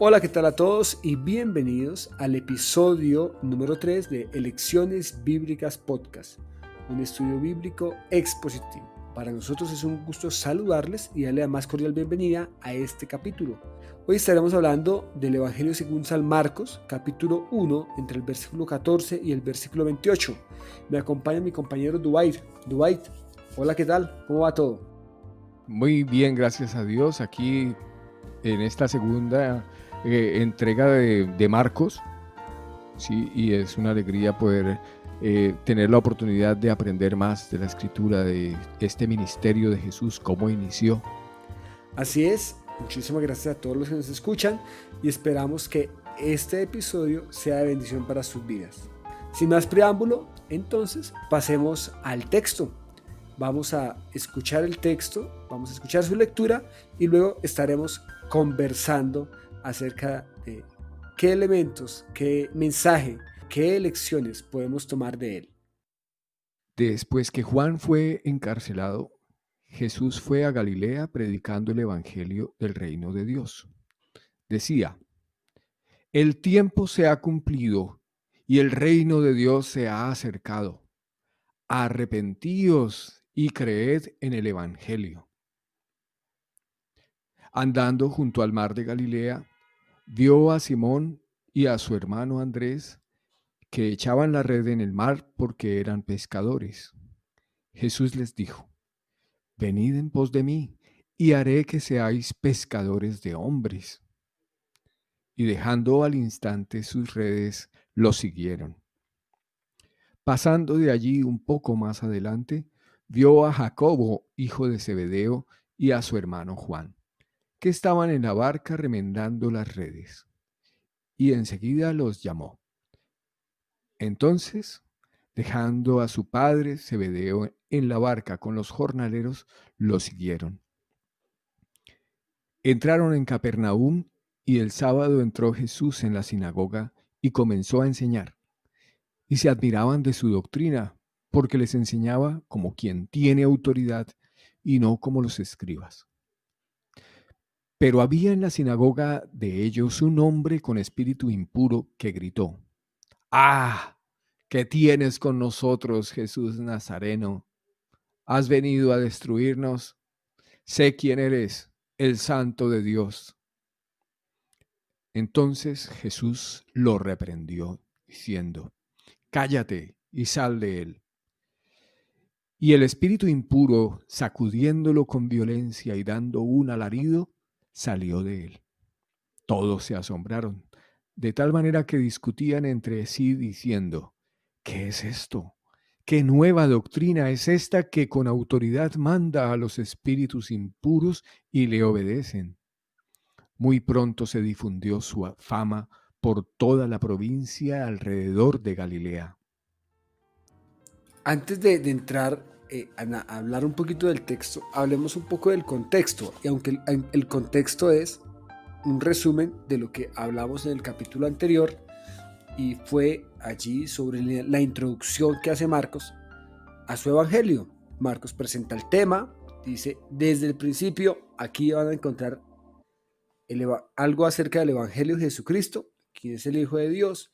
Hola, ¿qué tal a todos? Y bienvenidos al episodio número 3 de Elecciones Bíblicas Podcast, un estudio bíblico expositivo. Para nosotros es un gusto saludarles y darle la más cordial bienvenida a este capítulo. Hoy estaremos hablando del Evangelio según San Marcos, capítulo 1, entre el versículo 14 y el versículo 28. Me acompaña mi compañero Dwight. Dwight, hola, ¿qué tal? ¿Cómo va todo? Muy bien, gracias a Dios. Aquí en esta segunda entrega de Marcos, sí, y es una alegría poder tener la oportunidad de aprender más de la escritura, de este ministerio de Jesús, cómo inició. Así es, muchísimas gracias a todos los que nos escuchan y esperamos que este episodio sea de bendición para sus vidas. Sin más preámbulo, entonces pasemos al texto. Vamos a escuchar el texto, vamos a escuchar su lectura y luego estaremos conversando acerca de qué elementos, qué mensaje, qué lecciones podemos tomar de él. Después que Juan fue encarcelado, Jesús fue a Galilea predicando el evangelio del reino de Dios. Decía: el tiempo se ha cumplido y el reino de Dios se ha acercado. Arrepentíos y creed en el evangelio. Andando junto al mar de Galilea, vio a Simón y a su hermano Andrés, que echaban la red en el mar porque eran pescadores. Jesús les dijo: venid en pos de mí, y haré que seáis pescadores de hombres. Y dejando al instante sus redes, lo siguieron. Pasando de allí un poco más adelante, vio a Jacobo, hijo de Zebedeo, y a su hermano Juan, que estaban en la barca remendando las redes, y enseguida los llamó. Entonces, dejando a su padre Zebedeo en la barca con los jornaleros, lo siguieron. Entraron en Capernaum, y el sábado entró Jesús en la sinagoga y comenzó a enseñar. Y se admiraban de su doctrina, porque les enseñaba como quien tiene autoridad y no como los escribas. Pero había en la sinagoga de ellos un hombre con espíritu impuro que gritó: ¡Ah! ¿Qué tienes con nosotros, Jesús Nazareno? ¿Has venido a destruirnos? Sé quién eres, el Santo de Dios. Entonces Jesús lo reprendió, diciendo: cállate y sal de él. Y el espíritu impuro, sacudiéndolo con violencia y dando un alarido, salió de él. Todos se asombraron, de tal manera que discutían entre sí diciendo: ¿qué es esto? ¿Qué nueva doctrina es esta que con autoridad manda a los espíritus impuros y le obedecen? Muy pronto se difundió su fama por toda la provincia alrededor de Galilea. Antes de entrar a hablar un poquito del texto, hablemos un poco del contexto. Y aunque el contexto es un resumen de lo que hablamos en el capítulo anterior, y fue allí sobre la introducción que hace Marcos a su evangelio. Marcos presenta el tema, dice: desde el principio aquí van a encontrar algo acerca del evangelio de Jesucristo, quien es el Hijo de Dios,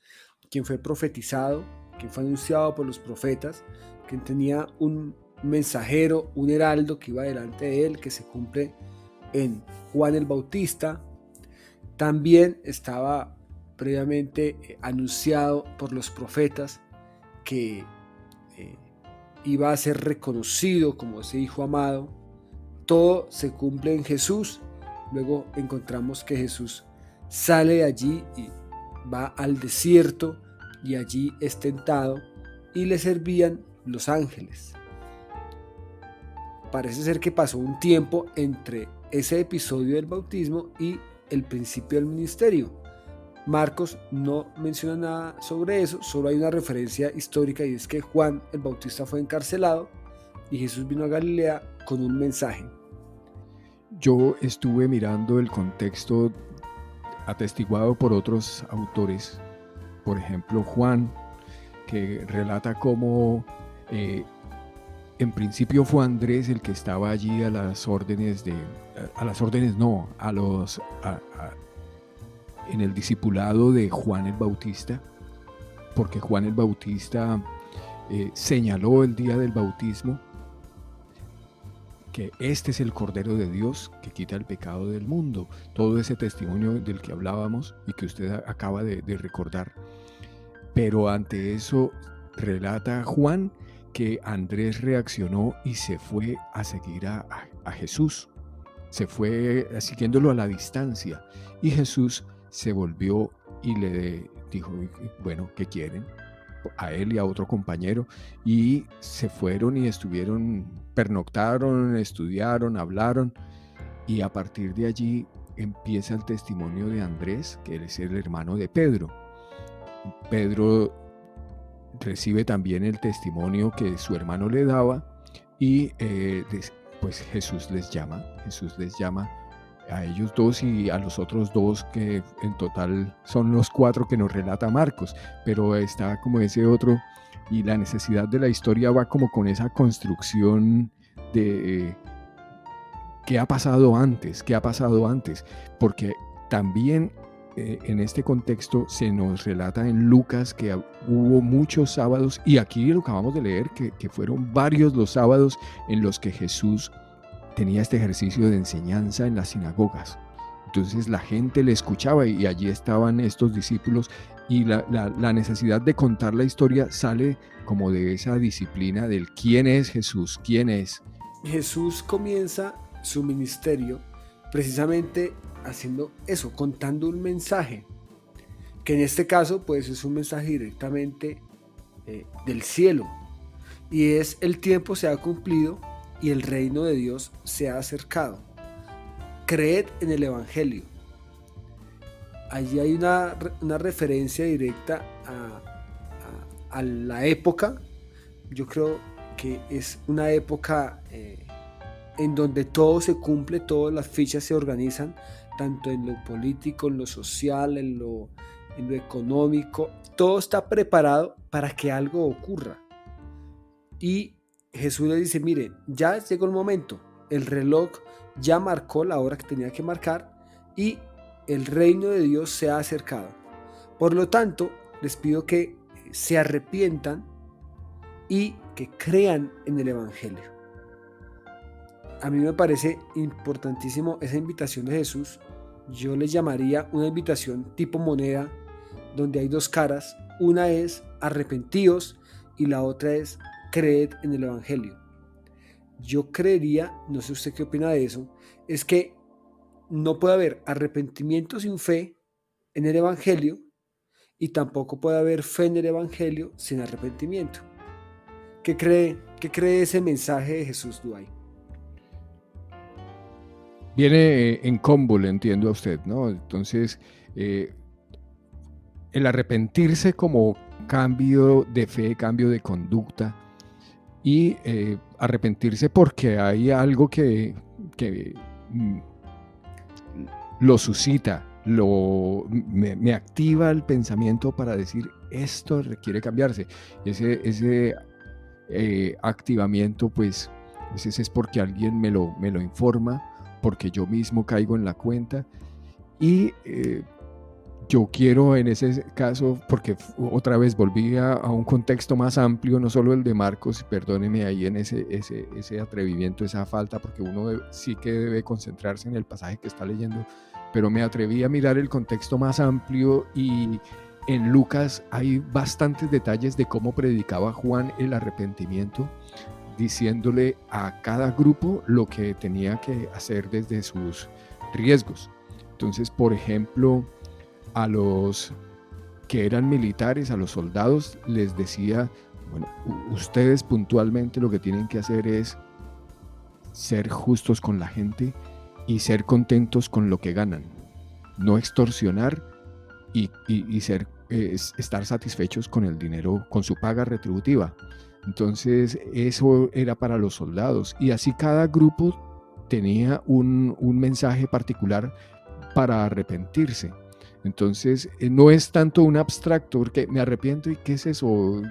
quien fue profetizado, quien fue anunciado por los profetas, quien tenía un mensajero, un heraldo que iba delante de él, que se cumple en Juan el Bautista. También estaba previamente anunciado por los profetas que iba a ser reconocido como ese Hijo amado. Todo se cumple en Jesús. Luego encontramos que Jesús sale de allí y va al desierto, y allí es tentado y le servían los ángeles. Parece ser que pasó un tiempo entre ese episodio del bautismo y el principio del ministerio. Marcos no menciona nada sobre eso, solo hay una referencia histórica, y es que Juan el Bautista fue encarcelado y Jesús vino a Galilea con un mensaje. Yo estuve mirando el contexto atestiguado por otros autores, por ejemplo Juan, que relata cómo en principio fue Andrés el que estaba allí en el discipulado de Juan el Bautista, porque Juan el Bautista señaló el día del bautismo que este es el Cordero de Dios que quita el pecado del mundo. Todo ese testimonio del que hablábamos y que usted acaba de recordar. Pero ante eso relata Juan que Andrés reaccionó y se fue a seguir a Jesús. Se fue siguiéndolo a la distancia. Y Jesús se volvió y le dijo, bueno, ¿qué quieren? A él y a otro compañero, y se fueron y estuvieron, pernoctaron, estudiaron, hablaron, y a partir de allí empieza el testimonio de Andrés, que él es el hermano de Pedro. Pedro recibe también el testimonio que su hermano le daba, y pues Jesús les llama a ellos dos y a los otros dos, que en total son los 4 que nos relata Marcos, pero está como ese otro, y la necesidad de la historia va como con esa construcción de qué ha pasado antes, porque también en este contexto se nos relata en Lucas que hubo muchos sábados, y aquí lo acabamos de leer, que fueron varios los sábados en los que Jesús tenía este ejercicio de enseñanza en las sinagogas. Entonces la gente le escuchaba y allí estaban estos discípulos, y la necesidad de contar la historia sale como de esa disciplina del quién es Jesús, quién es. Jesús comienza su ministerio precisamente haciendo eso, contando un mensaje, que en este caso pues es un mensaje directamente del cielo, y es: el tiempo se ha cumplido y el reino de Dios se ha acercado. Creed en el Evangelio. Allí hay una referencia directa a la época. Yo creo que es una época en donde todo se cumple, todas las fichas se organizan, tanto en lo político, en lo social, en lo económico. Todo está preparado para que algo ocurra. Y Jesús le dice: mire, ya llegó el momento, el reloj ya marcó la hora que tenía que marcar y el reino de Dios se ha acercado. Por lo tanto, les pido que se arrepientan y que crean en el Evangelio. A mí me parece importantísimo esa invitación de Jesús. Yo le llamaría una invitación tipo moneda, donde hay 2 caras. Una es arrepentíos y la otra es creed en el Evangelio. Yo creería, no sé usted qué opina de eso, es que no puede haber arrepentimiento sin fe en el Evangelio, y tampoco puede haber fe en el Evangelio sin arrepentimiento. ¿Qué cree ese mensaje de Jesús, Duay? Viene en combo, le entiendo a usted, ¿no? Entonces, el arrepentirse como cambio de fe, cambio de conducta, y arrepentirse porque hay algo que lo suscita, me activa el pensamiento para decir esto requiere cambiarse. Ese activamiento, pues ese es porque alguien me lo informa, porque yo mismo caigo en la cuenta, y yo quiero en ese caso, porque otra vez volví a un contexto más amplio, no solo el de Marcos, perdóneme ahí en ese atrevimiento, esa falta, porque uno sí que debe concentrarse en el pasaje que está leyendo, pero me atreví a mirar el contexto más amplio, y en Lucas hay bastantes detalles de cómo predicaba Juan el arrepentimiento, diciéndole a cada grupo lo que tenía que hacer desde sus riesgos. Entonces, por ejemplo, a los que eran militares, a los soldados, les decía: bueno, ustedes puntualmente lo que tienen que hacer es ser justos con la gente y ser contentos con lo que ganan, no extorsionar, y estar satisfechos con el dinero, con su paga retributiva. Entonces eso era para los soldados, y así cada grupo tenía un mensaje particular para arrepentirse. Entonces no es tanto un abstracto, porque me arrepiento, ¿y qué es eso?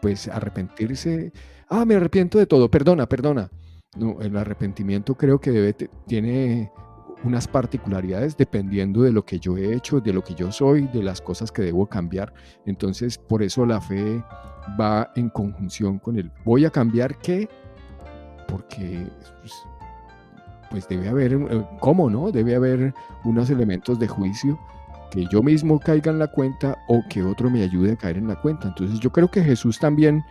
Pues arrepentirse, me arrepiento de todo, perdona. No, el arrepentimiento creo que tiene unas particularidades dependiendo de lo que yo he hecho, de lo que yo soy, de las cosas que debo cambiar. Entonces, por eso la fe va en conjunción con el ¿voy a cambiar qué? Porque pues debe haber, ¿cómo no? Debe haber unos elementos de juicio que yo mismo caiga en la cuenta o que otro me ayude a caer en la cuenta. Entonces yo creo que Jesús también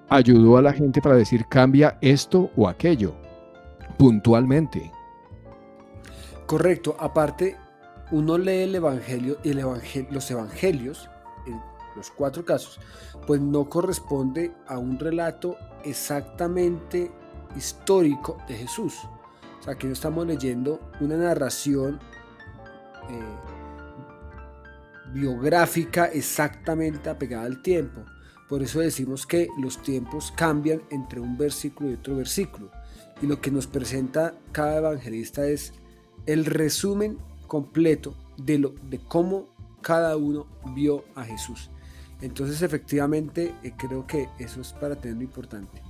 ayudó a la gente para decir cambia esto o aquello puntualmente. Correcto. Aparte, uno lee el Evangelio y los Evangelios, en los 4 casos, pues no corresponde a un relato exactamente histórico de Jesús. O sea, que no estamos leyendo una narración biográfica exactamente apegada al tiempo. Por eso decimos que los tiempos cambian entre un versículo y otro versículo. Y lo que nos presenta cada evangelista es el resumen completo de cómo cada uno vio a Jesús. Entonces, efectivamente, creo que eso es para tener lo importante.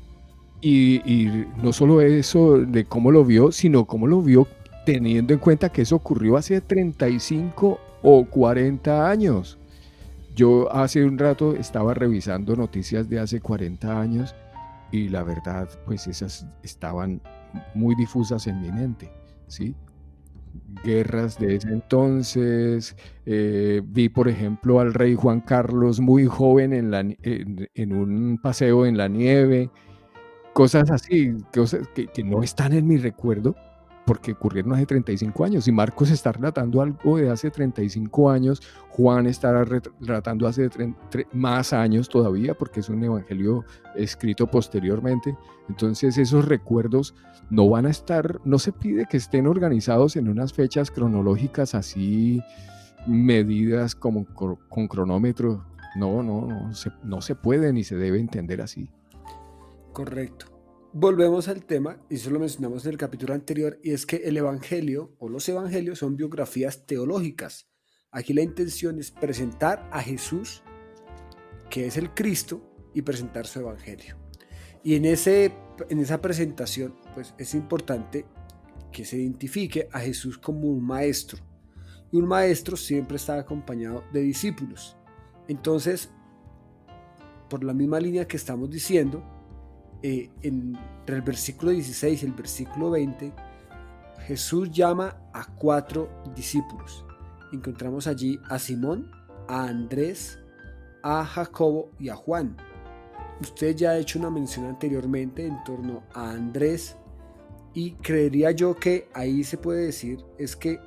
Y no solo eso de cómo lo vio, sino cómo lo vio teniendo en cuenta que eso ocurrió hace 35 o 40 años. Yo hace un rato estaba revisando noticias de hace 40 años y la verdad, pues esas estaban muy difusas en mi mente, ¿sí? Guerras de ese entonces, vi por ejemplo al rey Juan Carlos muy joven en un paseo en la nieve, cosas así, cosas que no están en mi recuerdo porque ocurrieron hace 35 años y Marcos está relatando algo de hace 35 años, Juan está relatando hace más años todavía porque es un evangelio escrito posteriormente. Entonces esos recuerdos no van a estar, no se pide que estén organizados en unas fechas cronológicas así medidas como con cronómetro. No se puede ni se debe entender así. Correcto. Volvemos al tema, y eso lo mencionamos en el capítulo anterior, y es que el Evangelio o los Evangelios son biografías teológicas. Aquí la intención es presentar a Jesús, que es el Cristo, y presentar su Evangelio. Y en esa presentación, pues es importante que se identifique a Jesús como un maestro. Y un maestro siempre está acompañado de discípulos. Entonces, por la misma línea que estamos diciendo, entre el versículo 16 y el versículo 20, Jesús llama a 4 discípulos. Encontramos allí a Simón, a Andrés, a Jacobo y a Juan. Usted ya ha hecho una mención anteriormente en torno a Andrés, y creería yo que ahí se puede decir es que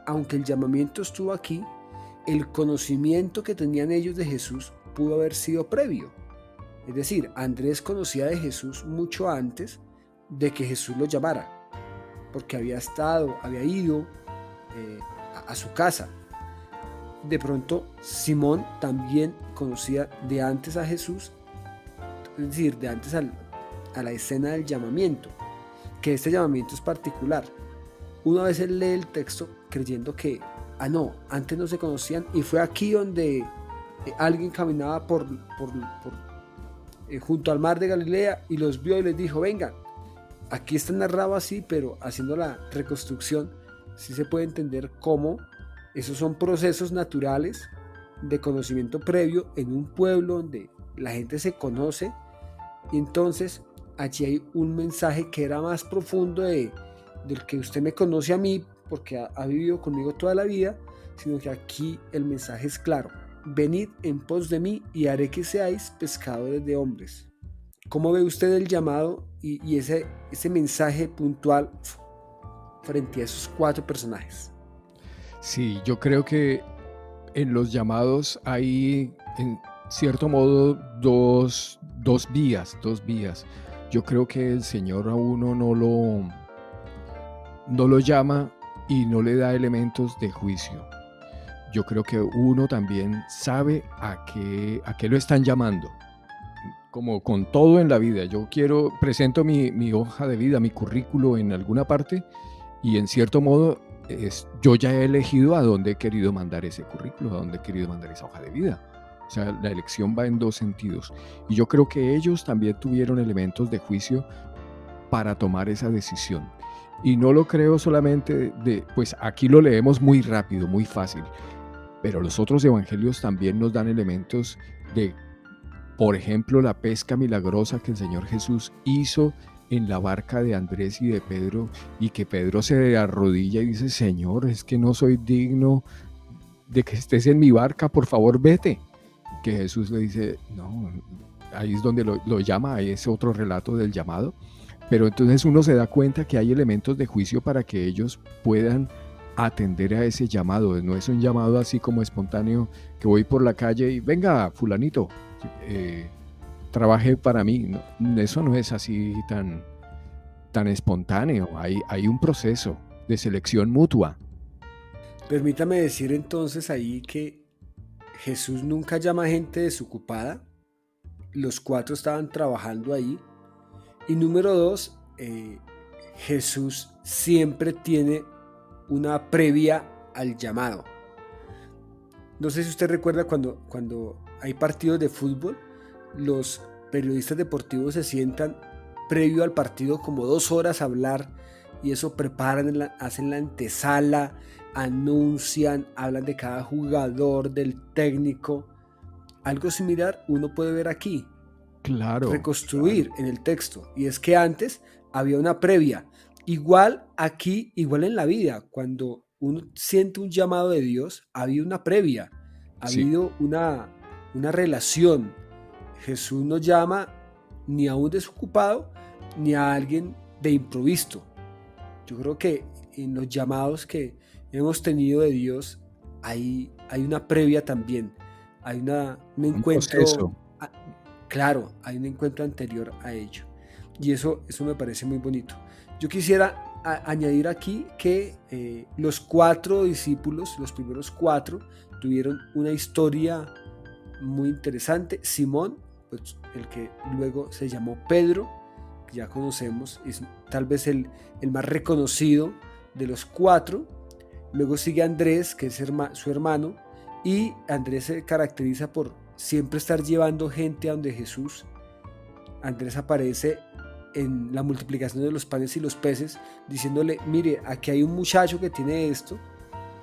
aunque el llamamiento estuvo aquí, el conocimiento que tenían ellos de Jesús pudo haber sido previo. Es decir, Andrés conocía de Jesús mucho antes de que Jesús lo llamara, porque había ido a su casa. De pronto, Simón también conocía de antes a Jesús, es decir, de antes a la escena del llamamiento, que este llamamiento es particular. Uno a veces lee el texto creyendo que, antes no se conocían, y fue aquí donde alguien caminaba junto al mar de Galilea y los vio y les dijo, vengan. Aquí está narrado así, pero haciendo la reconstrucción sí se puede entender cómo esos son procesos naturales de conocimiento previo en un pueblo donde la gente se conoce, y entonces allí hay un mensaje que era más profundo del que usted me conoce a mí porque ha vivido conmigo toda la vida, sino que aquí el mensaje es claro: venid en pos de mí y haré que seáis pescadores de hombres. ¿Cómo ve usted el llamado y ese mensaje puntual frente a esos 4 personajes? Sí, yo creo que en los llamados hay, en cierto modo, dos vías. Yo creo que el Señor a uno no lo llama y no le da elementos de juicio. Yo creo que uno también sabe a qué lo están llamando. Como con todo en la vida, yo presento mi hoja de vida, mi currículo en alguna parte, y en cierto modo yo ya he elegido a dónde he querido mandar ese currículo, a dónde he querido mandar esa hoja de vida. O sea, la elección va en 2 sentidos. Y yo creo que ellos también tuvieron elementos de juicio para tomar esa decisión. Y no lo creo solamente pues aquí lo leemos muy rápido, muy fácil, pero los otros evangelios también nos dan elementos de, por ejemplo, la pesca milagrosa que el Señor Jesús hizo en la barca de Andrés y de Pedro, y que Pedro se arrodilla y dice: Señor, es que no soy digno de que estés en mi barca, por favor vete. Que Jesús le dice: no, ahí es donde lo llama, ahí es otro relato del llamado. Pero entonces uno se da cuenta que hay elementos de juicio para que ellos puedan atender a ese llamado. No es un llamado así como espontáneo, que voy por la calle y venga, fulanito, trabaje para mí. No, eso no es así tan espontáneo. Hay un proceso de selección mutua. Permítame decir entonces ahí que Jesús nunca llama a gente desocupada. Los 4 estaban trabajando ahí. Y número 2, Jesús siempre tiene una previa al llamado. No sé si usted recuerda cuando hay partidos de fútbol, los periodistas deportivos se sientan previo al partido como 2 horas a hablar, y eso preparan, hacen la antesala, anuncian, hablan de cada jugador, del técnico. Algo similar uno puede ver aquí. Claro. Reconstruir en el texto, y es que antes había una previa. Igual aquí, igual en la vida, cuando uno siente un llamado de Dios, ha habido una previa, ha habido una relación. Jesús no llama ni a un desocupado ni a alguien de improviso. Yo creo que en los llamados que hemos tenido de Dios hay una previa también, hay un encuentro. Proceso. Claro, hay un encuentro anterior a ello, y eso me parece muy bonito. Yo quisiera añadir aquí que los 4 discípulos, los primeros 4, tuvieron una historia muy interesante. Simón, pues, el que luego se llamó Pedro, que ya conocemos, es tal vez el más reconocido de los 4. Luego sigue Andrés, que es su hermano, y Andrés se caracteriza por siempre estar llevando gente a donde Jesús. Andrés aparece en la multiplicación de los panes y los peces, diciéndole: mire, aquí hay un muchacho que tiene esto,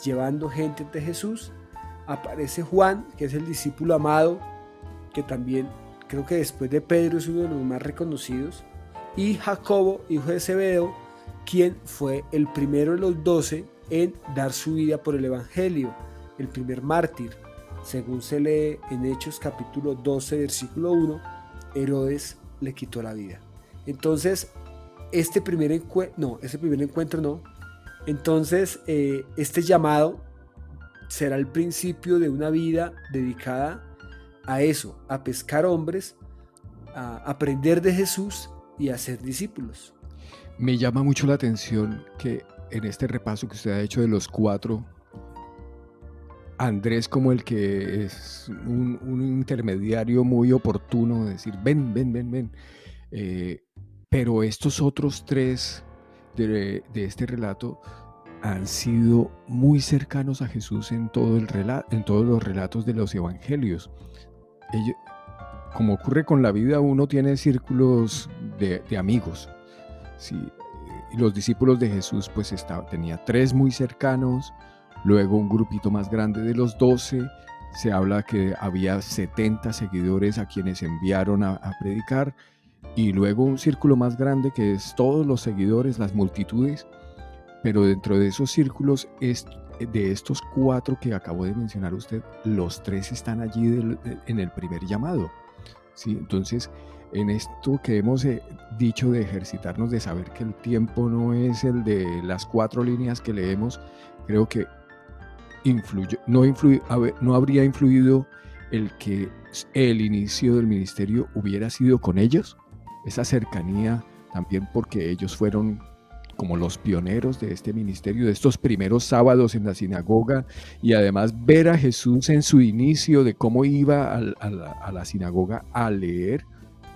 llevando gente ante Jesús. Aparece Juan, que es el discípulo amado, que también creo que después de Pedro es uno de los más reconocidos, y Jacobo, hijo de Zebedeo, quien fue el primero de los 12 en dar su vida por el evangelio, el primer mártir. Según se lee en Hechos capítulo 12, versículo 1, Herodes le quitó la vida. Entonces, este primer encuentro no. Entonces, este llamado será el principio de una vida dedicada a eso, a pescar hombres, a aprender de Jesús y a ser discípulos. Me llama mucho la atención que en este repaso que usted ha hecho de los 4, Andrés como el que es un intermediario muy oportuno, de decir: ven. Pero estos otros 3 de este relato han sido muy cercanos a Jesús en todos los relatos de los evangelios. Como ocurre con la vida, uno tiene círculos de amigos. Sí, y los discípulos de Jesús pues tenía 3 muy cercanos. Luego un grupito más grande de los 12, se habla que había 70 seguidores a quienes enviaron a predicar, y luego un círculo más grande que es todos los seguidores, las multitudes. Pero dentro de esos círculos, de estos 4 que acabó de mencionar usted, los 3 están allí en el primer llamado. ¿Sí? Entonces, en esto que hemos dicho de ejercitarnos, de saber que el tiempo no es el de las 4 líneas que leemos, creo que no habría influido el que el inicio del ministerio hubiera sido con ellos, esa cercanía también, porque ellos fueron como los pioneros de este ministerio, de estos primeros sábados en la sinagoga, y además ver a Jesús en su inicio, de cómo iba a la sinagoga a leer,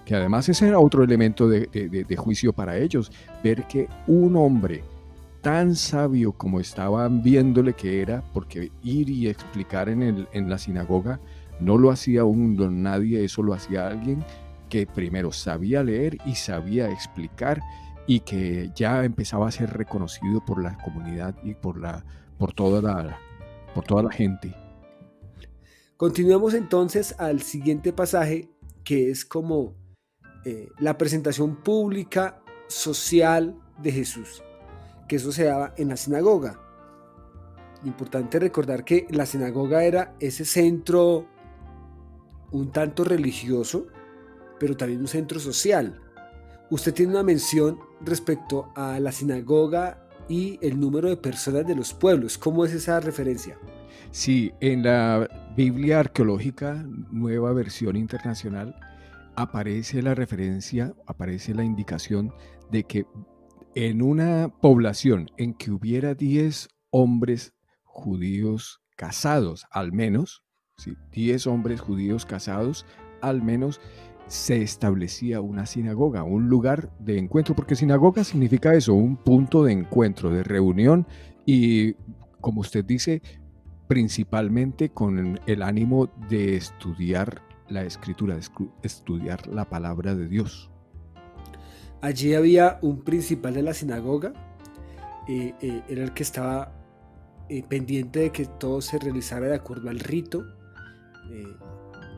que además ese era otro elemento de juicio para ellos, ver que un hombre tan sabio como estaban viéndole que era, porque ir y explicar en la sinagoga no lo hacía nadie, eso lo hacía alguien que primero sabía leer y sabía explicar, y que ya empezaba a ser reconocido por la comunidad y por toda la gente. Continuamos entonces al siguiente pasaje, que es como la presentación pública, social de Jesús, que eso se daba en la sinagoga. Importante recordar que la sinagoga era ese centro un tanto religioso, pero también un centro social. Usted tiene una mención respecto a la sinagoga y el número de personas de los pueblos. ¿Cómo es esa referencia? Sí, en la Biblia arqueológica, nueva versión internacional, aparece la referencia, aparece la indicación de que en una población en que hubiera 10 hombres judíos casados, al menos, ¿sí? 10 hombres judíos casados, al menos, se establecía una sinagoga, un lugar de encuentro, porque sinagoga significa eso, un punto de encuentro, de reunión y, como usted dice, principalmente con el ánimo de estudiar la escritura, de estudiar la palabra de Dios. Allí había un principal de la sinagoga, era el que estaba pendiente de que todo se realizara de acuerdo al rito.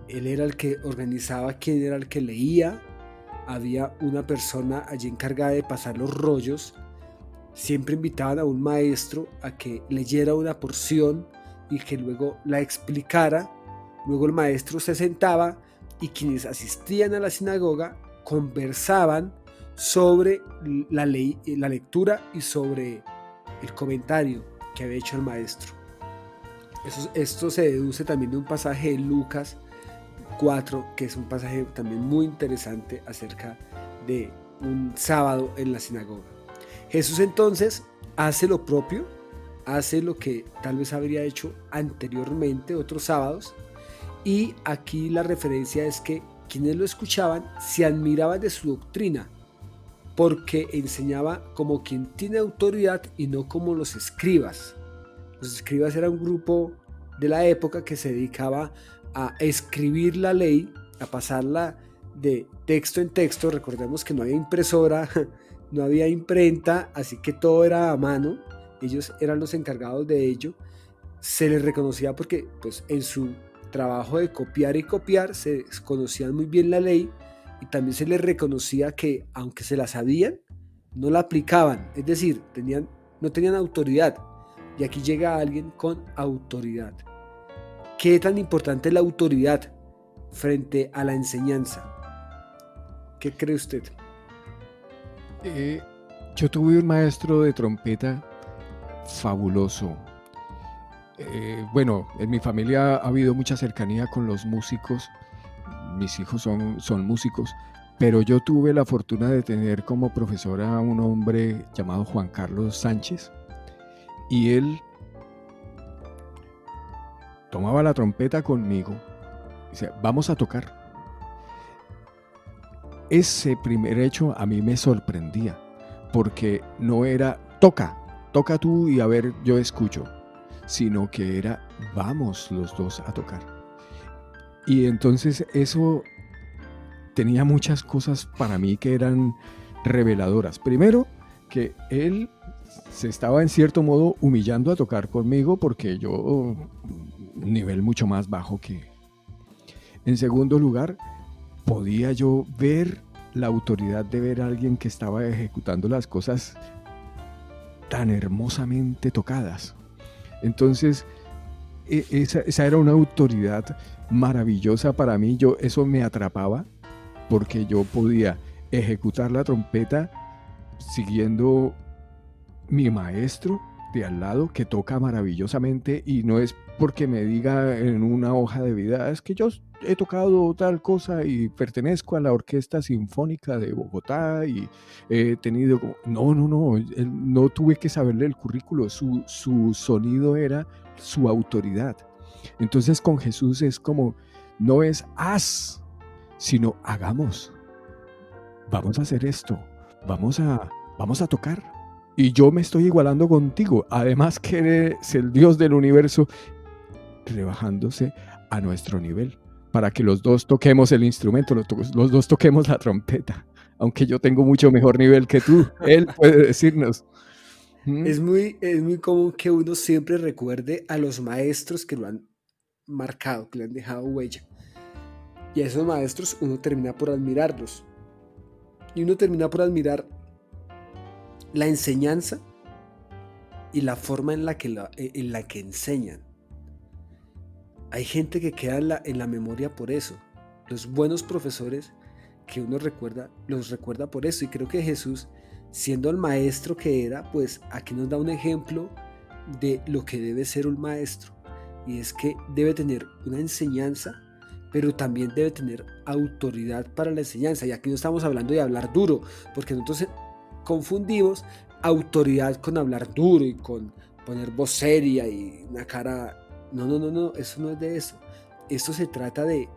Él era el que organizaba quién era el que leía. Había una persona allí encargada de pasar los rollos. Siempre invitaban a un maestro a que leyera una porción y que luego la explicara. Luego el maestro se sentaba y quienes asistían a la sinagoga conversaban sobre la lectura y sobre el comentario que había hecho el maestro. Esto se deduce también de un pasaje de Lucas 4, que es un pasaje también muy interesante acerca de un sábado en la sinagoga. Jesús entonces hace lo propio, hace lo que tal vez habría hecho anteriormente otros sábados, y aquí la referencia es que quienes lo escuchaban se admiraban de su doctrina, porque enseñaba como quien tiene autoridad y no como los escribas. Los escribas era un grupo de la época que se dedicaba a escribir la ley, a pasarla de texto en texto. Recordemos que no había impresora, no había imprenta, así que todo era a mano. Ellos eran los encargados de ello. Se les reconocía porque pues, en su trabajo de copiar y copiar se conocían muy bien la ley, y también se les reconocía que aunque se la sabían, no la aplicaban, es decir, no tenían autoridad. Y aquí llega alguien con autoridad. ¿Qué tan importante es la autoridad frente a la enseñanza? ¿Qué cree usted? Yo tuve un maestro de trompeta fabuloso. Bueno, en mi familia ha habido mucha cercanía con los músicos. Mis hijos son músicos, pero yo tuve la fortuna de tener como profesor a un hombre llamado Juan Carlos Sánchez, y él tomaba la trompeta conmigo y decía, vamos a tocar. Ese primer hecho a mí me sorprendía, porque no era toca tú y a ver, yo escucho, sino que era vamos los dos a tocar. Y entonces eso tenía muchas cosas para mí que eran reveladoras. Primero, que él se estaba en cierto modo humillando a tocar conmigo porque yo un nivel mucho más bajo que... En segundo lugar, podía yo ver la autoridad de ver a alguien que estaba ejecutando las cosas tan hermosamente tocadas. Entonces, esa era una autoridad maravillosa para mí. Eso me atrapaba porque yo podía ejecutar la trompeta siguiendo mi maestro de al lado, que toca maravillosamente, y no es porque me diga en una hoja de vida, es que yo he tocado tal cosa y pertenezco a la Orquesta Sinfónica de Bogotá y he tenido... No, no tuve que saberle el currículo, su sonido era su autoridad. Entonces con Jesús es como, no es haz, sino hagamos. Vamos a hacer esto, vamos a tocar. Y yo me estoy igualando contigo, además que eres el Dios del universo, rebajándose a nuestro nivel, para que los dos toquemos el instrumento, los dos toquemos la trompeta. aunque yo tengo mucho mejor nivel que tú. Él puede decirnos. ¿Mm? Es muy común que uno siempre recuerde a los maestros que lo han marcado, que le han dejado huella. Y a esos maestros uno termina por admirarlos. Y uno termina por admirar la enseñanza y la forma en la que enseñan. Hay gente que queda en la memoria por eso. Los buenos profesores que uno recuerda, los recuerda por eso. Y creo que Jesús, siendo el maestro que era, pues aquí nos da un ejemplo de lo que debe ser un maestro. Y es que debe tener una enseñanza, pero también debe tener autoridad para la enseñanza. Y aquí no estamos hablando de hablar duro, porque nosotros confundimos autoridad con hablar duro y con poner voz seria y una cara. No, eso no es de eso. Esto se trata de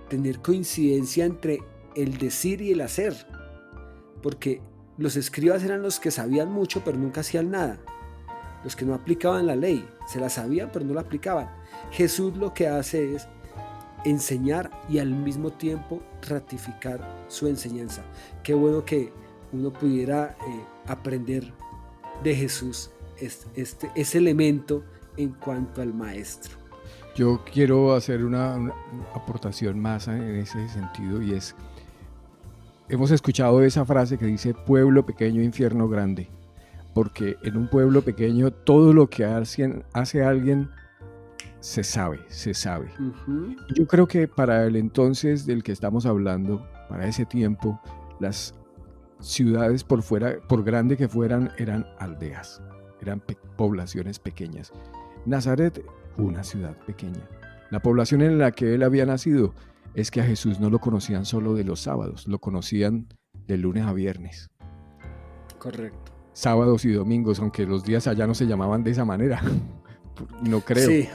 tener coincidencia entre el decir y el hacer, porque los escribas eran los que sabían mucho pero nunca hacían nada, los que no aplicaban la ley, se la sabían pero no la aplicaban. Jesús lo que hace es enseñar y al mismo tiempo ratificar su enseñanza. Qué bueno que uno pudiera aprender de Jesús ese elemento en cuanto al maestro. Yo quiero hacer una aportación más en ese sentido, y es, hemos escuchado esa frase que dice pueblo pequeño, infierno grande, porque en un pueblo pequeño todo lo que hace alguien se sabe. Uh-huh. Yo creo que para el entonces del que estamos hablando, para ese tiempo, las ciudades por fuera, por grande que fueran, eran aldeas, eran poblaciones pequeñas. Nazaret, una ciudad pequeña. La población en la que él había nacido es que a Jesús no lo conocían solo de los sábados, lo conocían de lunes a viernes. Correcto. Sábados y domingos, aunque los días allá no se llamaban de esa manera. No creo. Sí.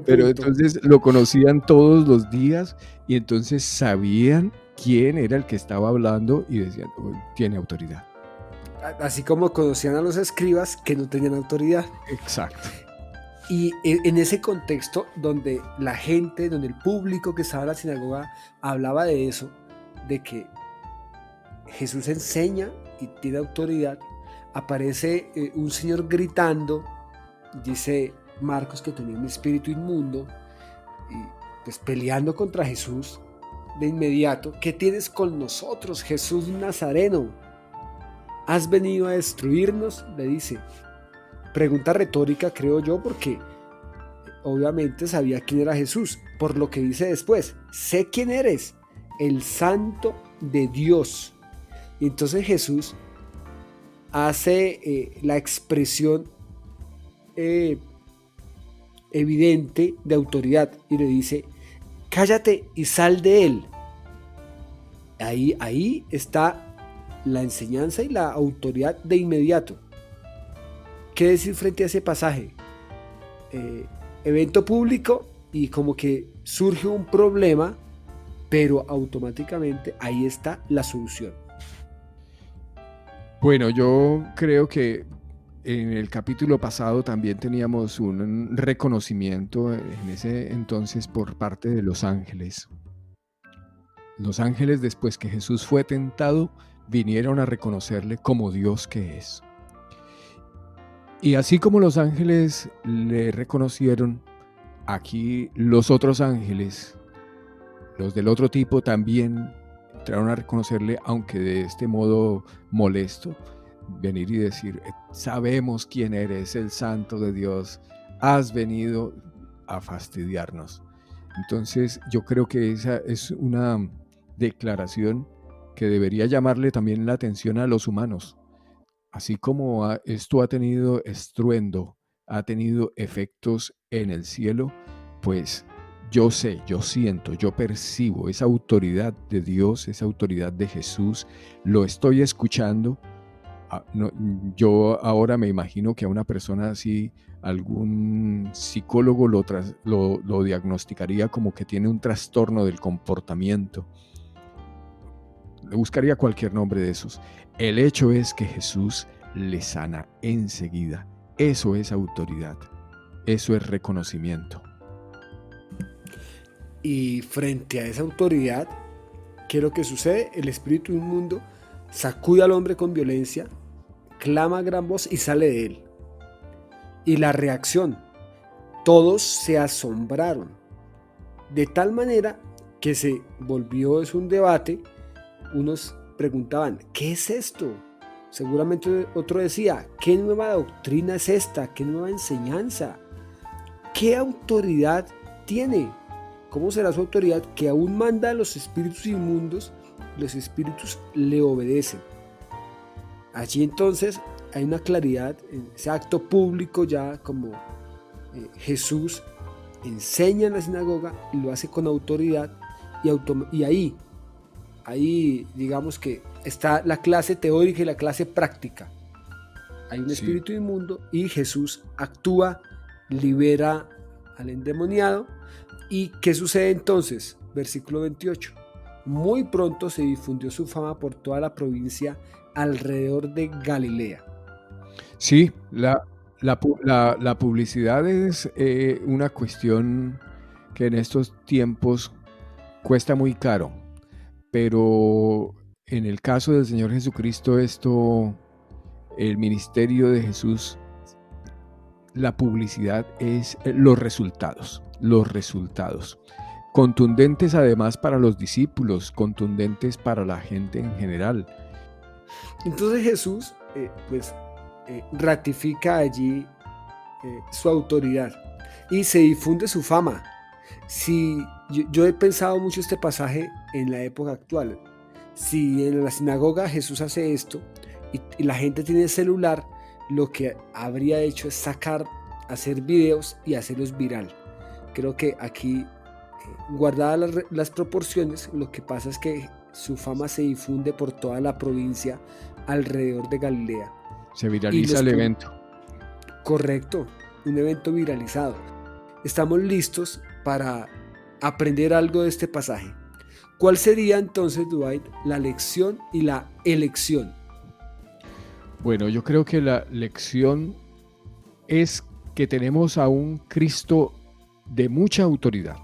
Pero entonces lo conocían todos los días y entonces sabían quién era el que estaba hablando y decían, oh, tiene autoridad. Así como conocían a los escribas que no tenían autoridad. Exacto. Y en ese contexto donde la gente, donde el público que estaba en la sinagoga hablaba de eso, de que Jesús enseña y tiene autoridad, aparece un señor gritando, dice Marcos que tenía un espíritu inmundo, y pues peleando contra Jesús de inmediato. ¿Qué tienes con nosotros, Jesús Nazareno? ¿Has venido a destruirnos?, le dice. Pregunta retórica, creo yo, porque obviamente sabía quién era Jesús, por lo que dice después: sé quién eres, el Santo de Dios. Y entonces Jesús hace la expresión evidente de autoridad y le dice: cállate y sal de él. Ahí está la enseñanza y la autoridad de inmediato. ¿Qué decir frente a ese pasaje? Evento público y como que surge un problema, pero automáticamente ahí está la solución. Bueno, yo creo que en el capítulo pasado también teníamos un reconocimiento en ese entonces por parte de los ángeles. Los ángeles, después que Jesús fue tentado, vinieron a reconocerle como Dios que es. Y así como los ángeles le reconocieron, aquí los otros ángeles, los del otro tipo, también entraron a reconocerle, aunque de este modo molesto, venir y decir: sabemos quién eres, el Santo de Dios, has venido a fastidiarnos. Entonces yo creo que esa es una declaración que debería llamarle también la atención a los humanos. Así como esto ha tenido estruendo, ha tenido efectos en el cielo, pues yo sé, yo siento, yo percibo esa autoridad de Dios, esa autoridad de Jesús, lo estoy escuchando. Yo ahora me imagino que a una persona así, algún psicólogo lo diagnosticaría como que tiene un trastorno del comportamiento. Le buscaría cualquier nombre de esos. El hecho es que Jesús le sana enseguida. Eso es autoridad. Eso es reconocimiento. Y frente a esa autoridad, ¿qué es lo que sucede? El espíritu inmundo sacude al hombre con violencia, clama a gran voz y sale de él. Y la reacción, todos se asombraron, de tal manera que se volvió es un debate. Unos preguntaban, ¿qué es esto? Seguramente otro decía, ¿qué nueva doctrina es esta? ¿Qué nueva enseñanza? ¿Qué autoridad tiene? ¿Cómo será su autoridad que aún manda a los espíritus inmundos? Los espíritus le obedecen. Allí entonces hay una claridad en ese acto público, ya como Jesús enseña en la sinagoga y lo hace con autoridad, y ahí digamos que está la clase teórica y la clase práctica. Hay un espíritu inmundo y Jesús actúa, libera al endemoniado. ¿Y qué sucede entonces? Versículo 28. Muy pronto se difundió su fama por toda la provincia alrededor de Galilea. Sí, la publicidad es una cuestión que en estos tiempos cuesta muy caro, pero en el caso del Señor Jesucristo, el ministerio de Jesús, la publicidad es los resultados, contundentes además para los discípulos, contundentes para la gente en general. Entonces Jesús ratifica allí su autoridad y se difunde su fama. Si yo he pensado mucho este pasaje en la época actual. Si en la sinagoga Jesús hace esto y la gente tiene celular, lo que habría hecho es hacer videos y hacerlos viral. Creo que aquí, guardadas las proporciones, lo que pasa es que su fama se difunde por toda la provincia alrededor de Galilea. Se viraliza el evento. Correcto, un evento viralizado. Estamos listos para aprender algo de este pasaje. ¿Cuál sería entonces, Dwight, la lección y la elección? Bueno, yo creo que la lección es que tenemos a un Cristo de mucha autoridad.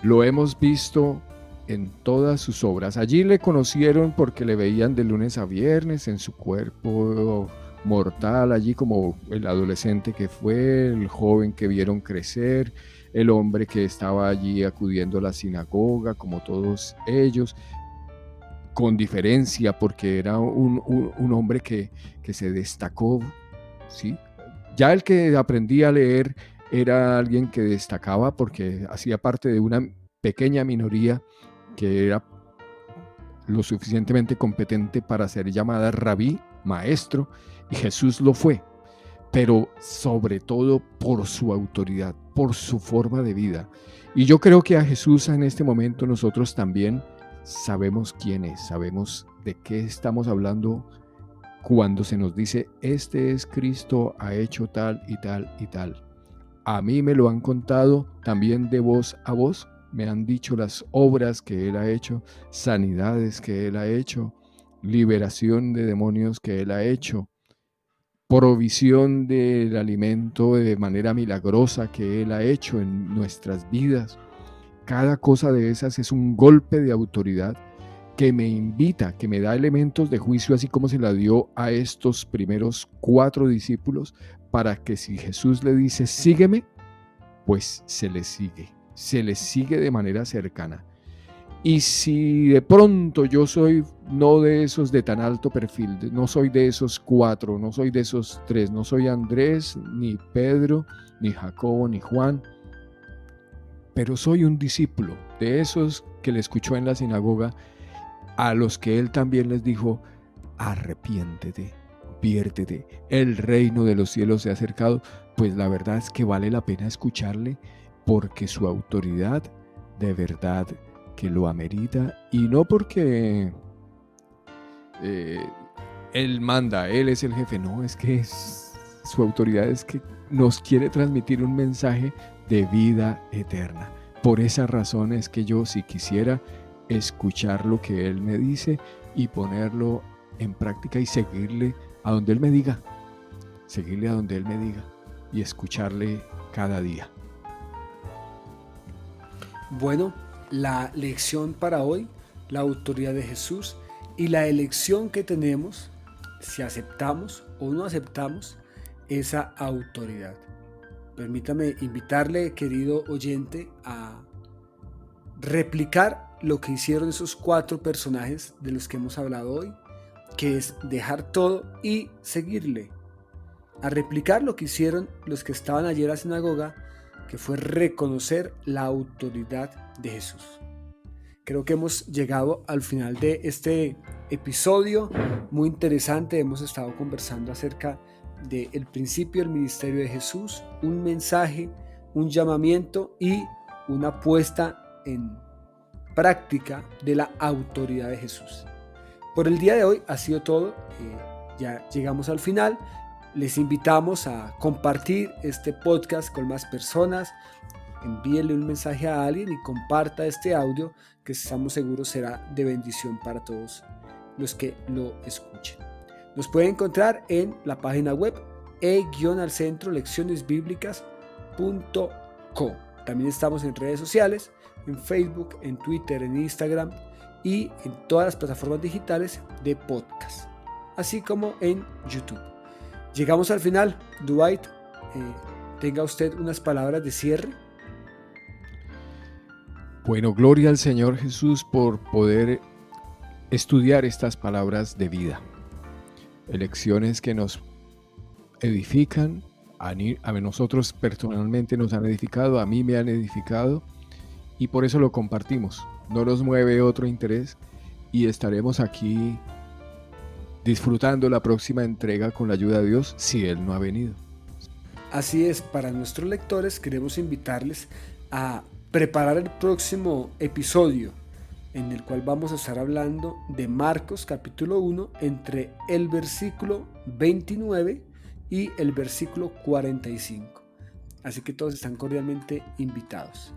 Lo hemos visto en todas sus obras. Allí le conocieron porque le veían de lunes a viernes en su cuerpo mortal, allí como el adolescente que fue, el joven que vieron crecer, el hombre que estaba allí acudiendo a la sinagoga, como todos ellos, con diferencia porque era un hombre que se destacó, ¿sí? Ya el que aprendía a leer era alguien que destacaba porque hacía parte de una pequeña minoría que era lo suficientemente competente para ser llamada rabí, maestro, y Jesús lo fue, pero sobre todo por su autoridad, por su forma de vida. Y yo creo que a Jesús en este momento nosotros también sabemos quién es, sabemos de qué estamos hablando cuando se nos dice, este es Cristo, ha hecho tal y tal y tal. A mí me lo han contado también de voz a voz, me han dicho las obras que Él ha hecho, sanidades que Él ha hecho, liberación de demonios que Él ha hecho, provisión del alimento de manera milagrosa que Él ha hecho en nuestras vidas. Cada cosa de esas es un golpe de autoridad que me invita, que me da elementos de juicio, así como se la dio a estos primeros 4 discípulos, para que si Jesús le dice, sígueme, pues se le sigue de manera cercana. Y si de pronto yo soy no de esos de tan alto perfil, no soy de esos 4, no soy de esos 3, no soy Andrés, ni Pedro, ni Jacobo, ni Juan, pero soy un discípulo de esos que le escuchó en la sinagoga, a los que él también les dijo, arrepiéntete, conviértete, el reino de los cielos se ha acercado, pues la verdad es que vale la pena escucharle, porque su autoridad de verdad que lo amerita, y no porque él manda, él es el jefe, no, es que su autoridad es que nos quiere transmitir un mensaje de vida eterna. Por esa razón es que yo, si quisiera escuchar lo que él me dice y ponerlo en práctica y seguirle a donde él me diga, y escucharle cada día. Bueno, la lección para hoy, la autoridad de Jesús y la elección que tenemos, si aceptamos o no aceptamos esa autoridad. Permítame invitarle, querido oyente, a replicar lo que hicieron esos 4 personajes de los que hemos hablado hoy, que es dejar todo y seguirle. A replicar lo que hicieron los que estaban ayer en la sinagoga, que fue reconocer la autoridad de Jesús. Creo que hemos llegado al final de este episodio muy interesante. Hemos estado conversando acerca del principio del ministerio de Jesús, un mensaje, un llamamiento y una puesta en práctica de la autoridad de Jesús. Por el día de hoy ha sido todo. Ya llegamos al final. Les invitamos a compartir este podcast con más personas. Envíele un mensaje a alguien y comparta este audio, que estamos seguros será de bendición para todos los que lo escuchen. Nos pueden encontrar en la página web e-alcentro leccionesbiblicas.co. También estamos en redes sociales, en Facebook, en Twitter, en Instagram y en todas las plataformas digitales de podcast, así como en YouTube. Llegamos al final. Dwight, tenga usted unas palabras de cierre. Bueno, gloria al Señor Jesús por poder estudiar estas palabras de vida. Lecciones que nos edifican, a nosotros personalmente nos han edificado, a mí me han edificado y por eso lo compartimos. No nos mueve otro interés y estaremos aquí disfrutando la próxima entrega con la ayuda de Dios si Él no ha venido. Así es, para nuestros lectores queremos invitarles a preparar el próximo episodio, en el cual vamos a estar hablando de Marcos capítulo 1 entre el versículo 29 y el versículo 45. Así que todos están cordialmente invitados.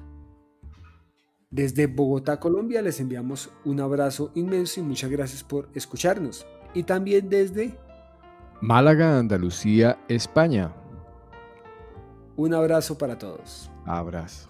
Desde Bogotá, Colombia, les enviamos un abrazo inmenso y muchas gracias por escucharnos. Y también desde Málaga, Andalucía, España. Un abrazo para todos. Abrazo.